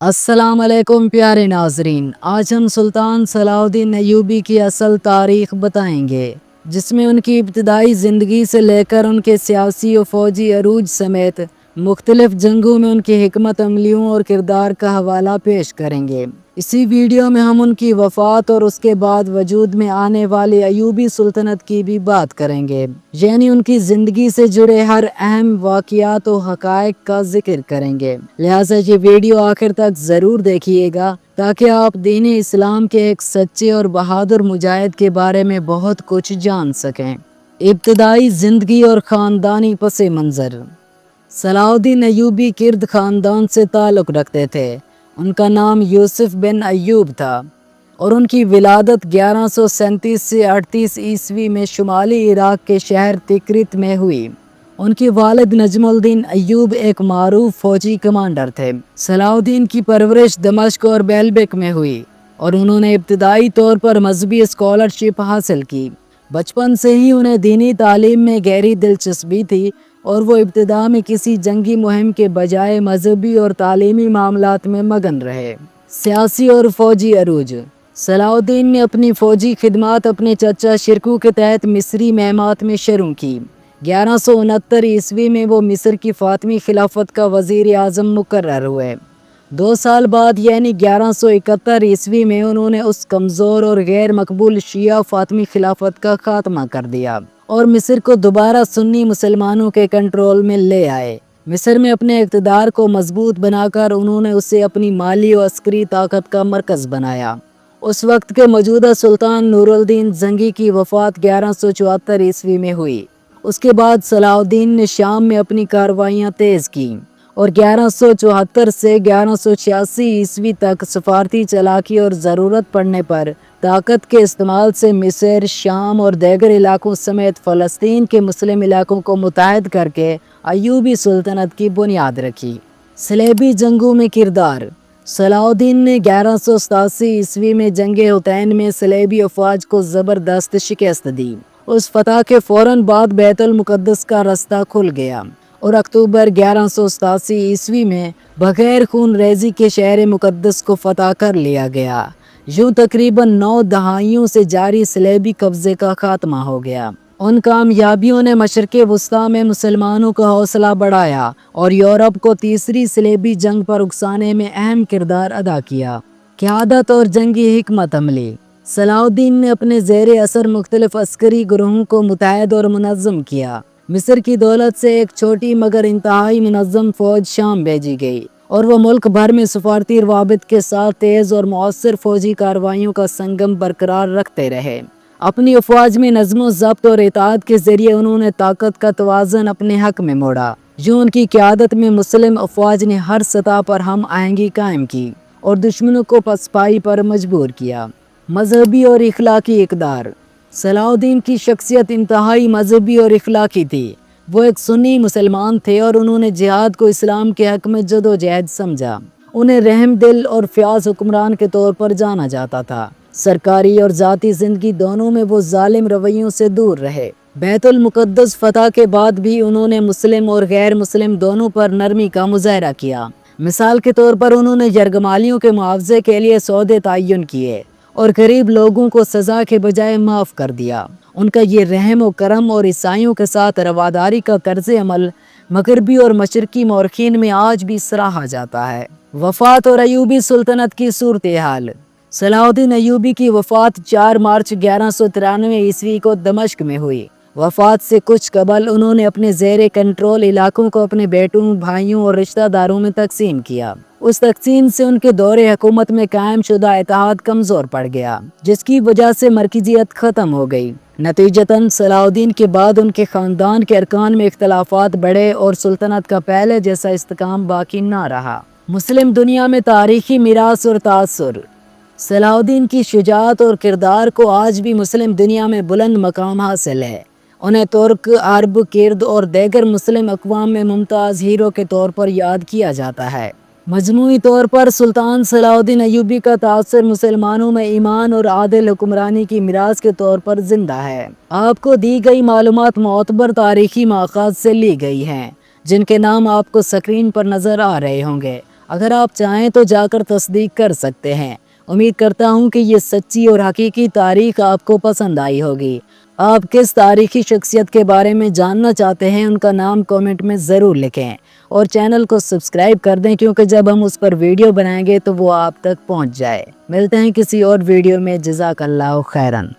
अस्सलाम वालेकुम प्यारे नाजरीन। आज हम सुल्तान सलाउद्दीन अय्यूबी की असल तारीख बताएंगे, जिसमें उनकी इब्तदाई ज़िंदगी से लेकर उनके सियासी और फ़ौजी अरूज समेत मुख्तलिफ जंगों में उनकी हिकमत अमलियों और किरदार का हवाला पेश करेंगे। इसी वीडियो में हम उनकी वफ़ात और उसके बाद वजूद में आने वाली अय्यूबी सुल्तनत की भी बात करेंगे, यानी उनकी ज़िंदगी से जुड़े हर अहम वाक़यात और हक़ाइक़ का जिक्र करेंगे। लिहाजा ये वीडियो आखिर तक ज़रूर देखिएगा ताकि आप दीन इस्लाम के एक सच्चे और बहादुर मुजाहिद के बारे में बहुत कुछ जान सकें। इब्तदाई ज़िंदगी और ख़ानदानी पस मंज़र। सलाउद्दीन अय्यूबी किर्द ख़ानदान से ताल्लुक़ रखते थे। उनका नाम यूसुफ बिन अय्यूब था और उनकी विलादत 1137 से 38 ईस्वी में शुमाली इराक़ के शहर तिक्रित में हुई। उनके वालिद नजमुद्दीन अय्यूब एक मारूफ फ़ौजी कमांडर थे। सलाउद्दीन की परवरिश दमिश्क और बैलबेक में हुई और उन्होंने इब्तदाई तौर पर मजहबी स्कॉलरशिप हासिल की। बचपन से ही उन्हें दीनी तालीम में गहरी दिलचस्पी थी और वो इब्तिदा में किसी जंगी मुहिम के बजाय मजहबी और तालीमी मामलात में मगन रहे। सियासी और फ़ौजी अरूज। सलाउद्दीन ने अपनी फ़ौजी खिदमात अपने चचा शिरकू के तहत मिस्री महमात में शुरू की। 1169 ईस्वी में वो मिस्र की फ़ातिमी खिलाफत का वज़ीर आज़म मुकर्रर हुए। 2 साल बाद यानी 1171 ईस्वी में उन्होंने उस कमज़ोर और गैर मकबूल शिया फ़ातिमी खिलाफत का खात्मा कर दिया और मिस्र को दोबारा सुन्नी मुसलमानों के कंट्रोल में ले आए। मिस्र में अपने इक़्तिदार को मजबूत बनाकर उन्होंने उसे अपनी माली और अस्करी ताकत का मरकज़ बनाया। उस वक्त के मौजूदा सुल्तान नूरुद्दीन ज़ंगी की वफ़ात 1174 ईस्वी में हुई। उसके बाद सलाउद्दीन ने शाम में अपनी कार्रवाइयाँ तेज़ की और 1174 से 1186 ईस्वी तक सफारती चालाकी और ज़रूरत पड़ने पर ताकत के इस्तेमाल से मिस्र, शाम और दीगर इलाकों समेत फ़लस्तीन के मुस्लिम इलाकों को मुत्तहद करके अय्यूबी सुल्तनत की बुनियाद रखी। सलेबी जंगों में किरदार। सलाउद्दीन ने 1187 ईस्वी में जंग हुतैन में सलेबी अफवाज को ज़बरदस्त शिकस्त दी। उस फतह के फ़ौरन बाद बैतुल मुक़द्दस का रास्ता खुल गया और अक्टूबर 1187 ईस्वी में बग़ैर खून रेज़ी के शहर मुक़द्दस को फतह कर लिया गया। यूँ तकरीबन 9 दहाइयों से जारी सलेबी कब्ज़े का खात्मा हो गया। उन कामयाबियों ने मशरिक़ वस्ता में मुसलमानों का हौसला बढ़ाया और यूरोप को तीसरी सलेबी जंग पर उकसाने में अहम किरदार अदा किया। क़यादत और जंगी हिकमत अमली। सलाउद्दीन ने अपने ज़ेर असर मुख्तलिफ अस्करी ग्रोहों को मुत्तहद और मुनज़्ज़म किया। मिस्र की दौलत से एक छोटी मगर इंतहाई मुनज़्ज़म फ़ौज शाम भेजी गई और वह मुल्क भर में सफारती रवाबित के साथ तेज़ और मौसर फ़ौजी कार्रवाइयों का संगम बरकरार रखते रहे। अपनी अफवाज में नज़्म ज़ब्त और इताअत के ज़रिए उन्होंने ताकत का तवाज़न अपने हक़ में मोड़ा। जो उनकी क़यादत में मुस्लिम अफवाज ने हर सतह पर हम आहंगी कायम की और दुश्मनों को पसपाई पर मजबूर किया। मजहबी और इखलाकी इक़दार। सलाउद्दीन की शख्सियत इंतहाई मजहबी और इखलाकी थी। वो एक सुन्नी मुसलमान थे और उन्होंने जिहाद को इस्लाम के हक़ में जदोजहद समझा। उन्हें रहम दिल और फ़याज़ हुक्मरान के तौर पर जाना जाता था। सरकारी और ज़ाती ज़िंदगी दोनों में वो ज़ालिम रवैयों से दूर रहे। बैतुल मुक़द्दस फ़तह के बाद भी उन्होंने मुस्लिम और गैर मुस्लिम दोनों पर नरमी का मुज़ाहरा किया। मिसाल के तौर पर उन्होंने यरगमालियों के मुआवजे के लिए सौदे तयन किए और गरीब लोगों को सज़ा के बजाय माफ़ कर दिया। उनका ये रहम व करम और ईसाइयों के साथ रवादारी का तर्ज अमल मगरबी और मशरकी मौरखीन में आज भी सराहा जाता है। वफ़ात और अय्यूबी सुल्तनत की सूरत हाल। सलाउद्दीन अय्यूबी की वफ़ात 4 मार्च 1193 ईस्वी को दमिश्क में हुई। वफ़ात से कुछ कबल उन्होंने अपने ज़ेर कंट्रोल इलाकों को अपने बेटों, भाइयों और रिश्तेदारों में तकसीम किया। उस तकसीम से उनके दौरे हुकूमत में कायम शुदा इत्तेहाद कमज़ोर पड़ गया, जिसकी वजह से मरकज़ियत ख़त्म हो गई। नतीजतन सलाउद्दीन के बाद उनके ख़ानदान के अरकान में इख्तलाफात बढ़े और सुल्तनत का पहले जैसा इस्तेकाम बाकी ना रहा। मुस्लिम दुनिया में तारीख़ी मीरास और तासुर। सलाउद्दीन की शुजाअत और किरदार को आज भी मुस्लिम दुनिया में बुलंद मकाम हासिल है। उन्हें तुर्क, अरब, किर्द और दीगर मुस्लिम अक़वाम में मुमताज़ हीरो के तौर पर याद किया जाता है। मजमूई तौर पर सुल्तान सलाउद्दीन अय्यूबी का तासुर मुसलमानों में ईमान और आदिल हुक्मरानी की मिरास के तौर पर जिंदा है। आपको दी गई मालूमात मोतबर तारीखी माख़ाज़ से ली गई हैं, जिनके नाम आपको स्क्रीन पर नज़र आ रहे होंगे। अगर आप चाहें तो जाकर तस्दीक कर सकते हैं। उम्मीद करता हूँ कि ये सच्ची और हकीकी तारीख आपको पसंद आई होगी। आप किस तारीखी शख्सियत के बारे में जानना चाहते हैं, उनका नाम कमेंट में ज़रूर लिखें और चैनल को सब्सक्राइब कर दें, क्योंकि जब हम उस पर वीडियो बनाएंगे तो वो आप तक पहुंच जाए। मिलते हैं किसी और वीडियो में। जज़ाकल्लाहु खैरन।